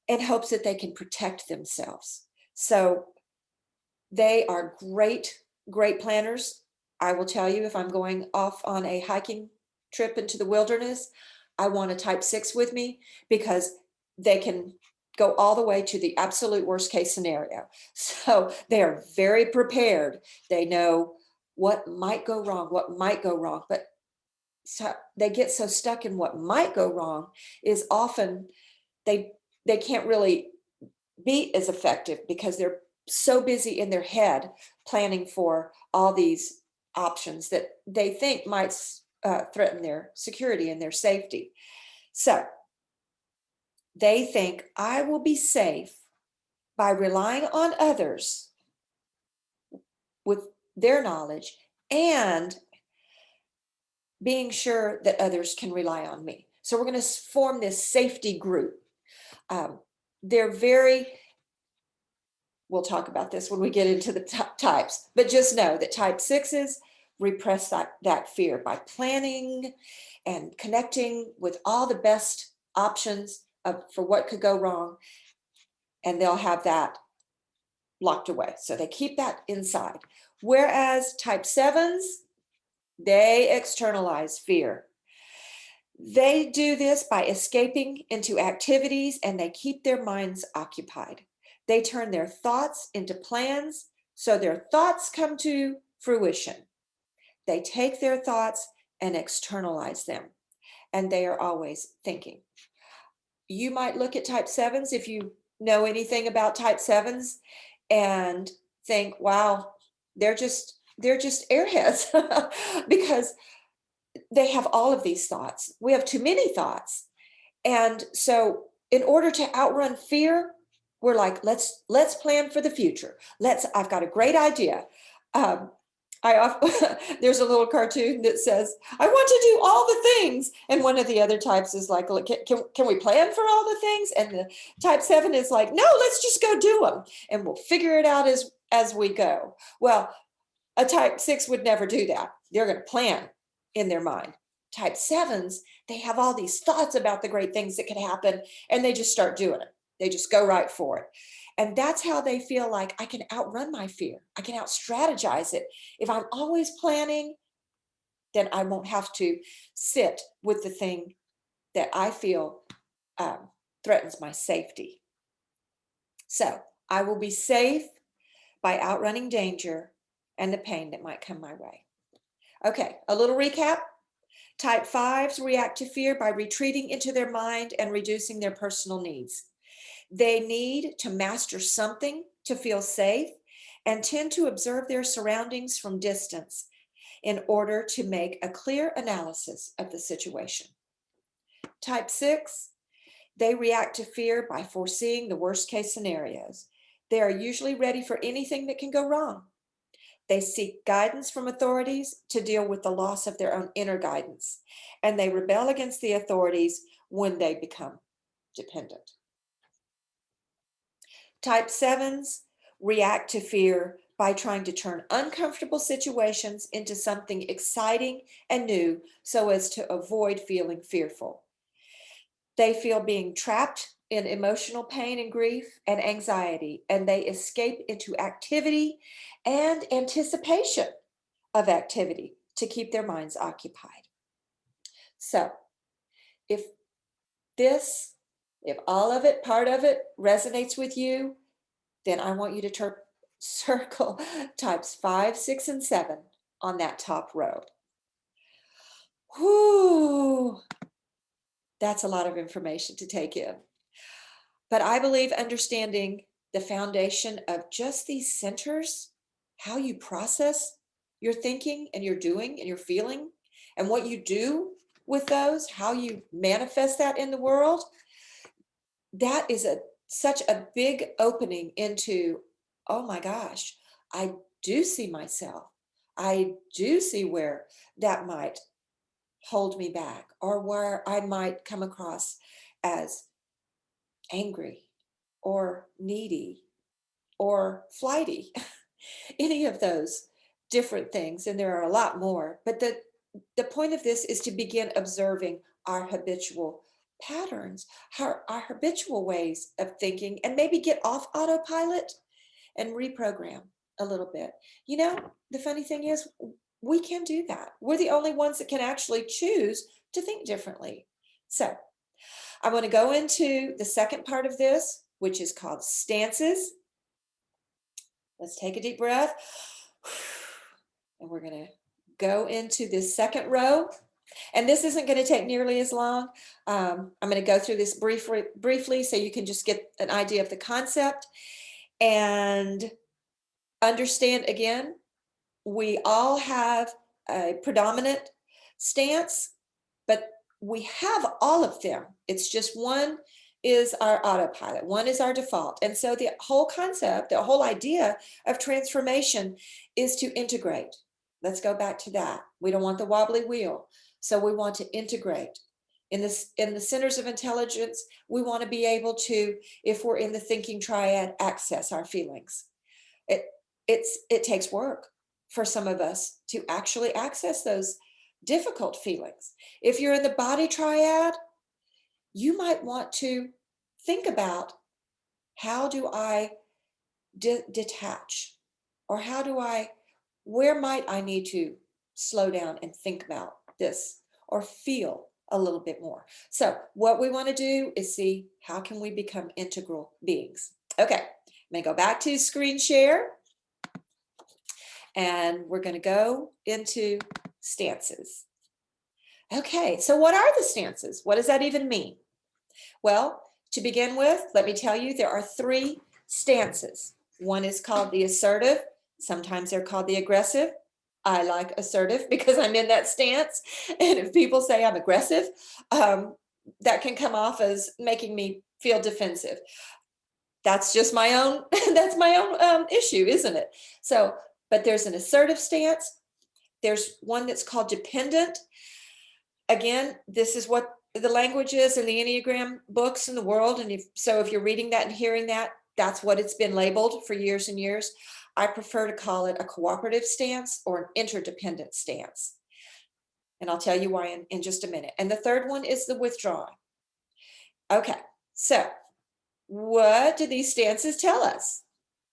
in hopes that they can protect themselves. So they are great planners. I will tell you, if I'm going off on a hiking trip into the wilderness, I want a type 6 with me because they can go all the way to the absolute worst case scenario. So they are very prepared. They know what might go wrong, but so they get so stuck in what might go wrong is often they can't really be as effective because they're so busy in their head planning for all these options that they think might threaten their security and their safety. So they think I will be safe by relying on others with their knowledge and being sure that others can rely on me. So we're going to form this safety group. They're very, we'll talk about this when we get into the types, but just know that type 6s repress that fear by planning and connecting with all the best options for what could go wrong. And they'll have that locked away. So they keep that inside. Whereas type 7s, they externalize fear. They do this by escaping into activities and they keep their minds occupied. They turn their thoughts into plans, so their thoughts come to fruition. They take their thoughts and externalize them, and they are always thinking. You might look at type 7s if you know anything about type 7s and think, wow, they're just airheads because they have all of these thoughts. We have too many thoughts. And so in order to outrun fear, we're like, let's plan for the future. I've got a great idea. There's a little cartoon that says, I want to do all the things. And one of the other types is like, look, can we plan for all the things? And the type 7 is like, no, let's just go do them. And we'll figure it out as we go. Well, a type 6 would never do that. They're going to plan in their mind. Type 7s, they have all these thoughts about the great things that could happen, and they just start doing it. They just go right for it. And that's how they feel like I can outrun my fear. I can out strategize it. If I'm always planning, then I won't have to sit with the thing that I feel threatens my safety. So I will be safe by outrunning danger and the pain that might come my way. Okay, a little recap. Type 5s react to fear by retreating into their mind and reducing their personal needs. They need to master something to feel safe and tend to observe their surroundings from distance in order to make a clear analysis of the situation. Type 6, they react to fear by foreseeing the worst case scenarios. They are usually ready for anything that can go wrong. They seek guidance from authorities to deal with the loss of their own inner guidance, and they rebel against the authorities when they become dependent. Type 7s react to fear by trying to turn uncomfortable situations into something exciting and new so as to avoid feeling fearful. They feel being trapped in emotional pain and grief and anxiety, and they escape into activity and anticipation of activity. to keep their minds occupied. So if this, if all of it, part of it resonates with you, then I want you to circle types 5, 6, and 7 on that top row. Whoo, that's a lot of information to take in. But I believe understanding the foundation of just these centers, how you process your thinking and your doing and your feeling, and what you do with those, how you manifest that in the world, that is such a big opening into, oh my gosh, I do see myself. I do see where that might hold me back, or where I might come across as angry or needy or flighty. Any of those different things, and there are a lot more. But the point of this is to begin observing our habitual patterns, our habitual ways of thinking, and maybe get off autopilot and reprogram a little bit. You know, the funny thing is, we can do that. We're the only ones that can actually choose to think differently. So I want to go into the second part of this, which is called stances. Let's take a deep breath. And we're going to go into this second row. And this isn't going to take nearly as long. I'm going to go through this briefly so you can just get an idea of the concept and understand, again, we all have a predominant stance, but we have all of them. It's just one is our autopilot, one is our default. And so the whole concept, the whole idea of transformation is to integrate. Let's go back to that. We don't want the wobbly wheel. So we want to integrate. In the centers of intelligence, we want to be able to, if we're in the thinking triad, access our feelings. It takes work for some of us to actually access those difficult feelings. If you're in the body triad, you might want to think about, how do I detach? Or where might I need to slow down and think about this or feel a little bit more? So what we want to do is see, how can we become integral beings? Okay, I'm going to go back to screen share. And we're going to go into stances. Okay, so what are the stances? What does that even mean? Well, to begin with, let me tell you, there are 3 stances. One is called the assertive. Sometimes they're called the aggressive. I like assertive because I'm in that stance. And if people say I'm aggressive, that can come off as making me feel defensive. That's just my own, that's my own issue, isn't it? So, but there's an assertive stance. There's one that's called dependent. Again, this is what the language is in the Enneagram books in the world. And if you're reading that and hearing that, that's what it's been labeled for years and years. I prefer to call it a cooperative stance or an interdependent stance. And I'll tell you why in just a minute. And the third one is the withdrawal. Okay, so what do these stances tell us?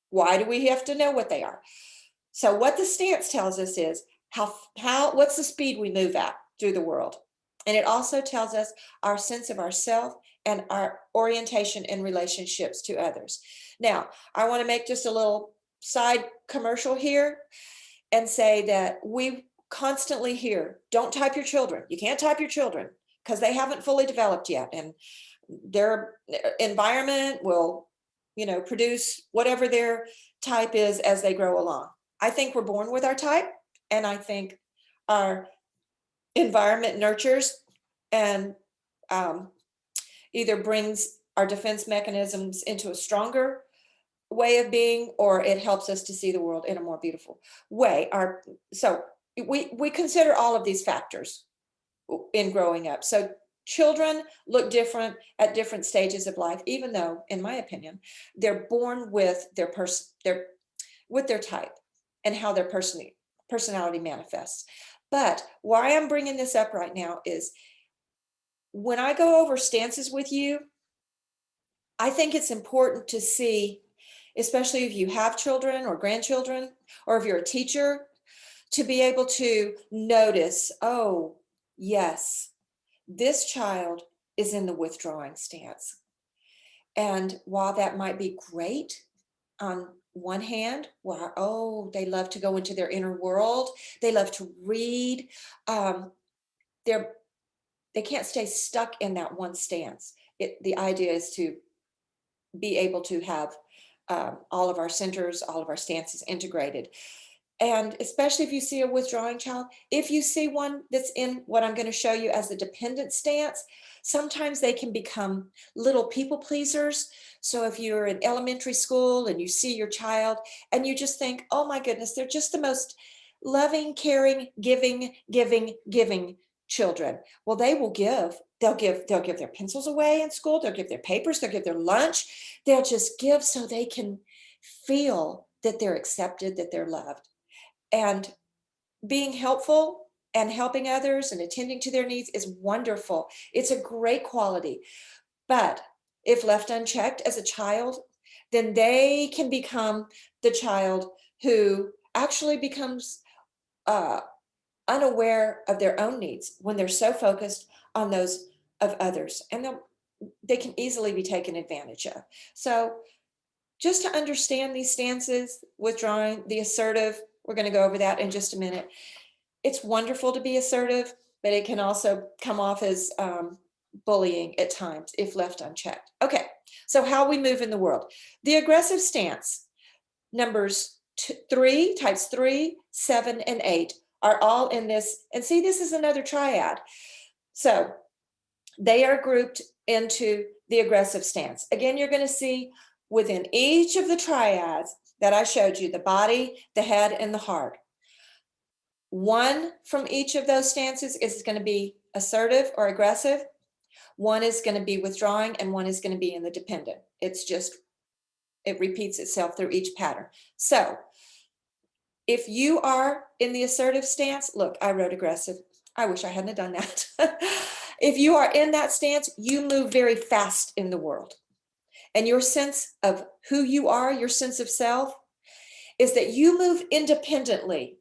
Why do we have to know what they are? So what the stance tells us is what's the speed we move at through the world. And it also tells us our sense of ourself and our orientation in relationships to others. Now, I want to make just a little side commercial here and say that we constantly hear, don't type your children. You can't type your children because they haven't fully developed yet. And their environment will, produce whatever their type is as they grow along. I think we're born with our type, and I think our environment nurtures and either brings our defense mechanisms into a stronger way of being, or it helps us to see the world in a more beautiful way. So we consider all of these factors in growing up. So children look different at different stages of life, even though, in my opinion, they're born with their type and how their personality manifests. But why I'm bringing this up right now is, when I go over stances with you, I think it's important to see, especially if you have children or grandchildren, or if you're a teacher, to be able to notice, oh, yes, this child is in the withdrawing stance. And while that might be great on one hand, wow, oh, they love to go into their inner world, they love to read, they're they can't stay stuck in that one stance. The idea is to be able to have all of our centers, all of our stances integrated. And especially if you see a withdrawing child, if you see one that's in what I'm going to show you as the dependent stance, sometimes they can become little people pleasers. So if you're in elementary school and you see your child and you just think, oh my goodness, they're just the most loving, caring, giving children. Well, they will give. They'll give their pencils away in school. They'll give their papers. They'll give their lunch. They'll just give so they can feel that they're accepted, that they're loved. And being helpful and helping others and attending to their needs is wonderful. It's a great quality. But if left unchecked as a child, then they can become the child who actually becomes unaware of their own needs when they're so focused on those of others. And they can easily be taken advantage of. So just to understand these stances, withdrawing, the assertive, we're going to go over that in just a minute. It's wonderful to be assertive, but it can also come off as bullying at times if left unchecked. Okay, so how we move in the world. The aggressive stance, numbers 3, types 3, 7, and 8 are all in this. And see, this is another triad. So they are grouped into the aggressive stance. Again, you're going to see within each of the triads that I showed you, the body, the head, and the heart, one from each of those stances is going to be assertive or aggressive. One is going to be withdrawing, and one is going to be in the dependent. It repeats itself through each pattern. So if you are in the assertive stance, look, I wrote aggressive. I wish I hadn't done that. If you are in that stance, you move very fast in the world. And your sense of who you are, your sense of self, is that you move independently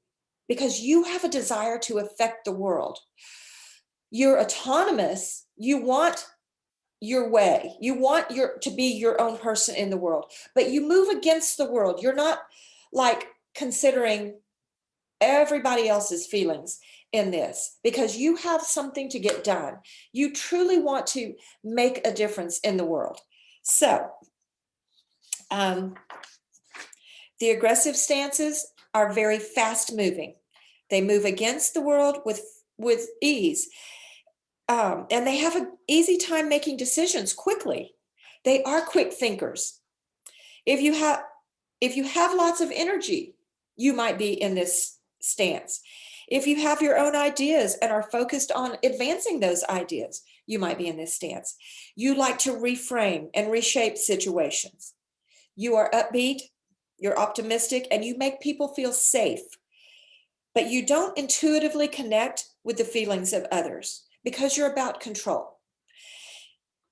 because you have a desire to affect the world. You're autonomous. You want your way. You want to be your own person in the world, but you move against the world. You're not like considering everybody else's feelings in this because you have something to get done. You truly want to make a difference in the world. So the aggressive stances are very fast moving. They move against the world with ease. And they have an easy time making decisions quickly. They are quick thinkers. If you have lots of energy, you might be in this stance. If you have your own ideas and are focused on advancing those ideas, you might be in this stance. You like to reframe and reshape situations. You are upbeat, you're optimistic, and you make people feel safe. But you don't intuitively connect with the feelings of others because you're about control.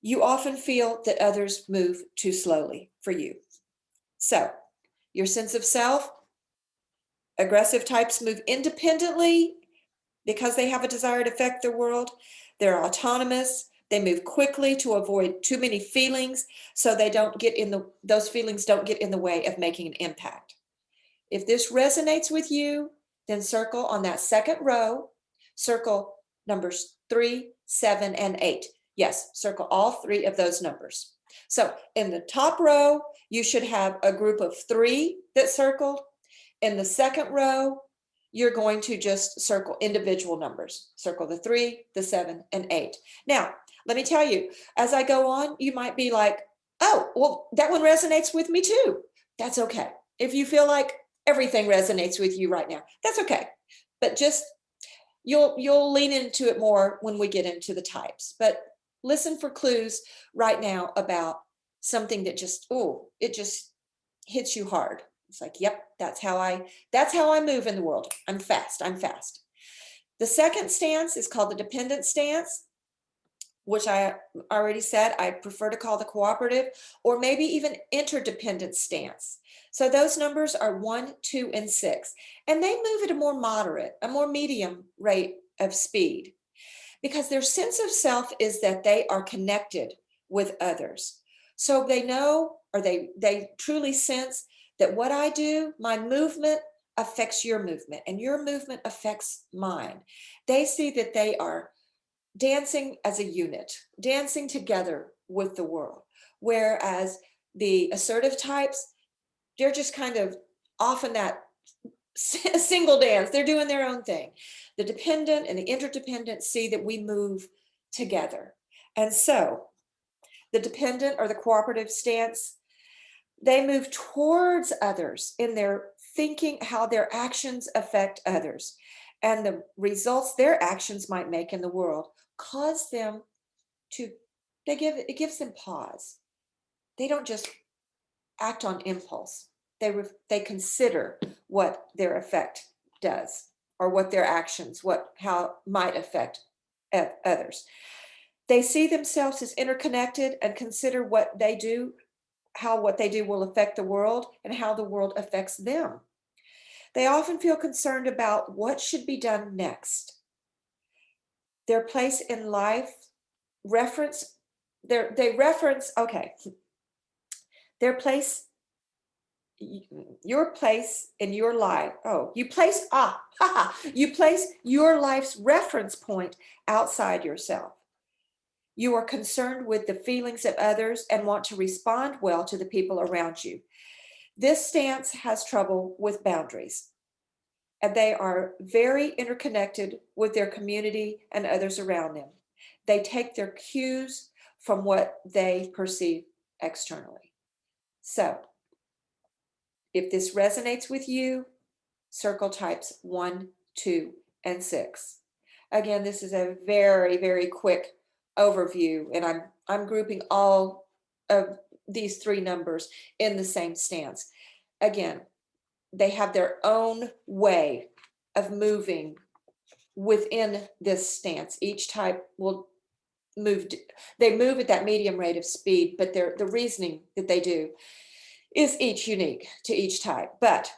You often feel that others move too slowly for you. So, your sense of self, aggressive types move independently because they have a desire to affect the world. They're autonomous. They move quickly to avoid too many feelings so those feelings don't get in the way of making an impact. If this resonates with you, then circle on that second row, circle numbers 3, 7, and 8. Yes, circle all 3 of those numbers. So in the top row, you should have a group of 3 that circled. In the second row, you're going to just circle individual numbers. Circle the 3, the 7, and 8. Now, let me tell you, as I go on, you might be like, oh, well, that one resonates with me too. That's okay. If you feel like everything resonates with you right now, that's okay. But just, you'll lean into it more when we get into the types. But listen for clues right now about something that it just hits you hard. It's like, yep, that's how I move in the world. I'm fast. The second stance is called the dependent stance. which I already said I prefer to call the cooperative, or maybe even interdependent stance. So those numbers are 1, 2, and 6, and they move at a more moderate, a more medium rate of speed, because their sense of self is that they are connected with others. So they know, or they truly sense that what I do, my movement affects your movement, and your movement affects mine. They see that they are dancing as a unit, dancing together with the world. Whereas the assertive types, they're just kind of off in that single dance. They're doing their own thing. The dependent and the interdependent see that we move together. And so the dependent or the cooperative stance, they move towards others in their thinking, how their actions affect others, and the results their actions might make in the world cause them to, it gives them pause. They don't just act on impulse. They consider what their effect does, or what their actions, how might affect others. They see themselves as interconnected and consider what they do, how what they do will affect the world, and how the world affects them. They often feel concerned about what should be done next. Their place in life reference, they reference, okay, their place, your place in your life. Oh, you place, you place your life's reference point outside yourself. You are concerned with the feelings of others and want to respond well to the people around you. This stance has trouble with boundaries, and they are very interconnected with their community and others around them. They take their cues from what they perceive externally. So, if this resonates with you, circle types 1, 2, and 6. Again, this is a very, very quick overview, and I'm grouping all of these 3 numbers in the same stance. Again, they have their own way of moving within this stance. Each type will move, they move at that medium rate of speed, but the reasoning that they do is each unique to each type. But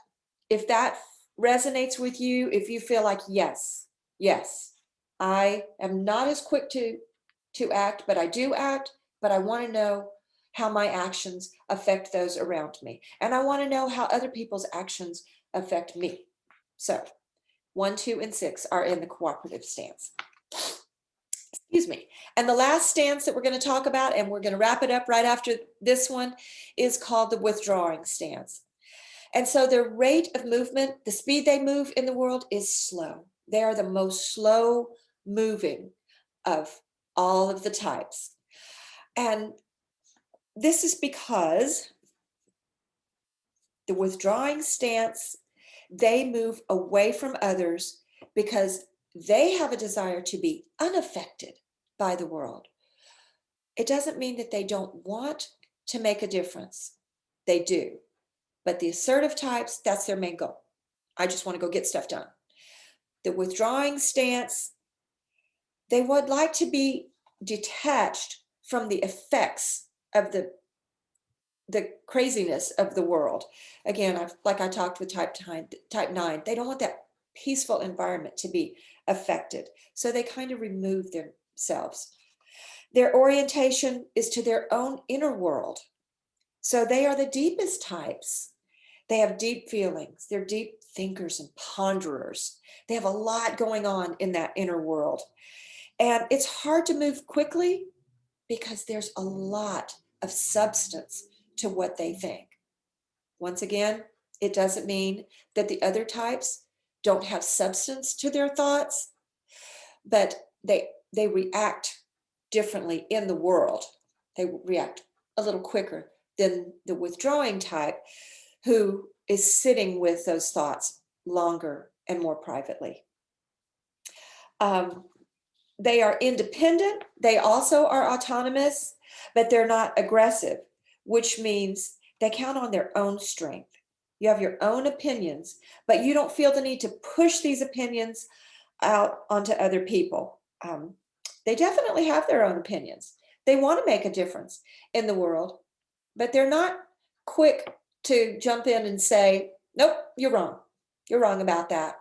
if that resonates with you, if you feel like, yes, I am not as quick to act, but I do act, but I want to know how my actions affect those around me. And I want to know how other people's actions affect me. So 1, 2, and 6 are in the cooperative stance. Excuse me. And the last stance that we're going to talk about, and we're going to wrap it up right after this one, is called the withdrawing stance. And so their rate of movement, the speed they move in the world, is slow. They are the most slow moving of all of the types. And this is because the withdrawing stance, they move away from others because they have a desire to be unaffected by the world. It doesn't mean that they don't want to make a difference. They do. But the assertive types, that's their main goal. I just want to go get stuff done. The withdrawing stance, they would like to be detached from the effects of the craziness of the world. Again, like I talked with type 9, they don't want that peaceful environment to be affected. So they kind of remove themselves. Their orientation is to their own inner world. So they are the deepest types. They have deep feelings. They're deep thinkers and ponderers. They have a lot going on in that inner world. And it's hard to move quickly because there's a lot of substance to what they think. Once again, it doesn't mean that the other types don't have substance to their thoughts, but they react differently in the world. They react a little quicker than the withdrawing type, who is sitting with those thoughts longer and more privately. They are independent. They also are autonomous, but they're not aggressive, which means they count on their own strength. You have your own opinions, but you don't feel the need to push these opinions out onto other people. They definitely have their own opinions. They want to make a difference in the world, but they're not quick to jump in and say, nope, you're wrong. You're wrong about that.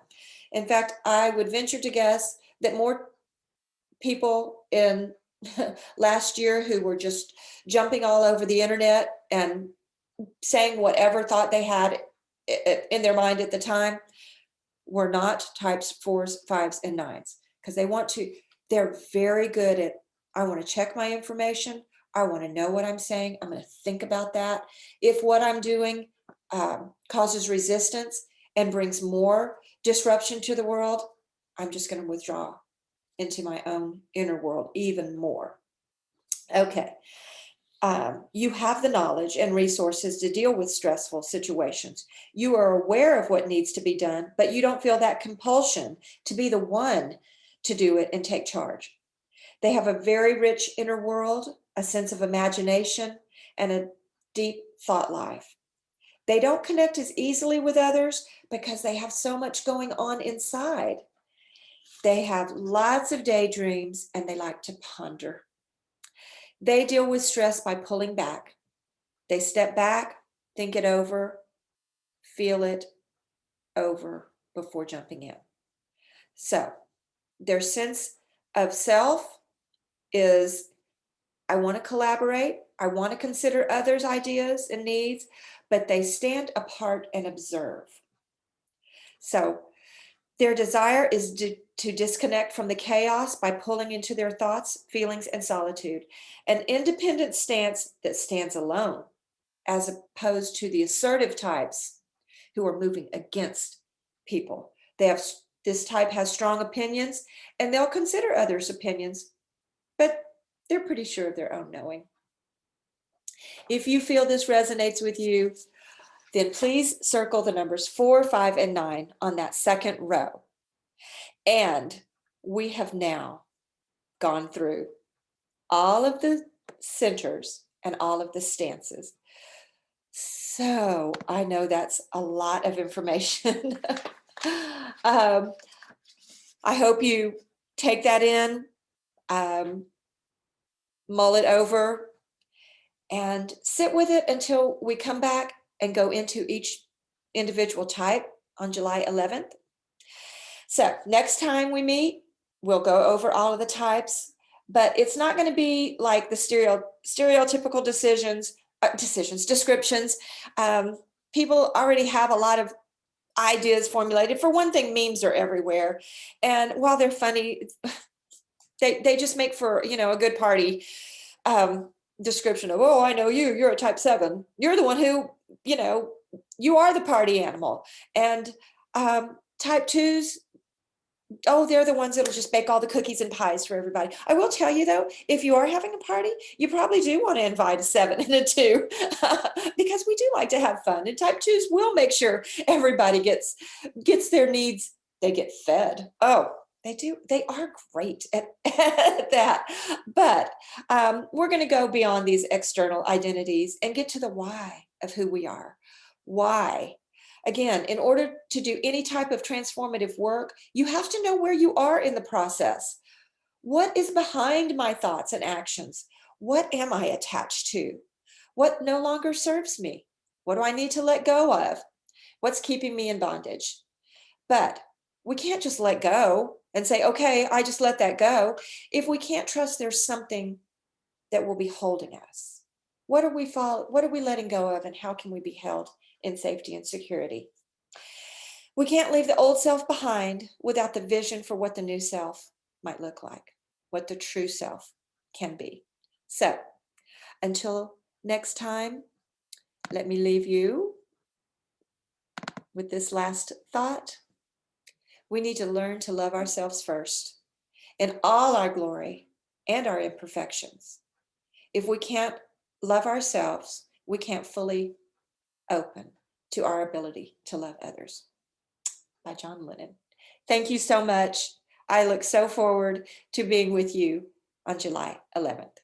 In fact, I would venture to guess that more people in last year who were just jumping all over the internet and saying whatever thought they had in their mind at the time were not types 4s, 5s, and 9s, because they're very good at, I want to check my information. I want to know what I'm saying. I'm going to think about that. If what I'm doing causes resistance and brings more disruption to the world, I'm just going to withdraw into my own inner world even more. Okay. You have the knowledge and resources to deal with stressful situations. You are aware of what needs to be done, but you don't feel that compulsion to be the one to do it and take charge. They have a very rich inner world, a sense of imagination, and a deep thought life. They don't connect as easily with others because they have so much going on inside. They have lots of daydreams and they like to ponder. They deal with stress by pulling back. They step back, think it over, feel it over before jumping in. So their sense of self is, I want to collaborate. I want to consider others' ideas and needs, but they stand apart and observe. So their desire is to disconnect from the chaos by pulling into their thoughts, feelings, and solitude. An independent stance that stands alone, as opposed to the assertive types who are moving against people. This type has strong opinions and they'll consider others' opinions, but they're pretty sure of their own knowing. If you feel this resonates with you, then please circle the numbers 4, 5, and 9 on that second row. And we have now gone through all of the centers and all of the stances. So I know that's a lot of information. I hope you take that in, mull it over, and sit with it until we come back and go into each individual type on July 11th. So next time we meet, we'll go over all of the types, but it's not going to be like the stereotypical descriptions. People already have a lot of ideas formulated. For one thing, memes are everywhere. And while they're funny, they just make for, a good party description of, oh, I know you're a type 7. You're the one who, you are the party animal. And type 2s, oh, they're the ones that'll just bake all the cookies and pies for everybody. I will tell you though, if you are having a party, you probably do want to invite a 7 and a 2 because we do like to have fun. And type 2s will make sure everybody gets their needs. They get fed. Oh, they do. They are great at that. But we're going to go beyond these external identities and get to the why of who we are. Why? Again, in order to do any type of transformative work, you have to know where you are in the process. What is behind my thoughts and actions? What am I attached to? What no longer serves me? What do I need to let go of? What's keeping me in bondage? But we can't just let go and say, okay, I just let that go, if we can't trust there's something that will be holding us. What are we letting go of, and how can we be held in safety and security? We can't leave the old self behind without the vision for what the new self might look like, what the true self can be. So until next time, let me leave you with this last thought. We need to learn to love ourselves first in all our glory and our imperfections. If we can't love ourselves, we can't fully open to our ability to love others. By John Lennon. Thank you so much. I look so forward to being with you on July 11th.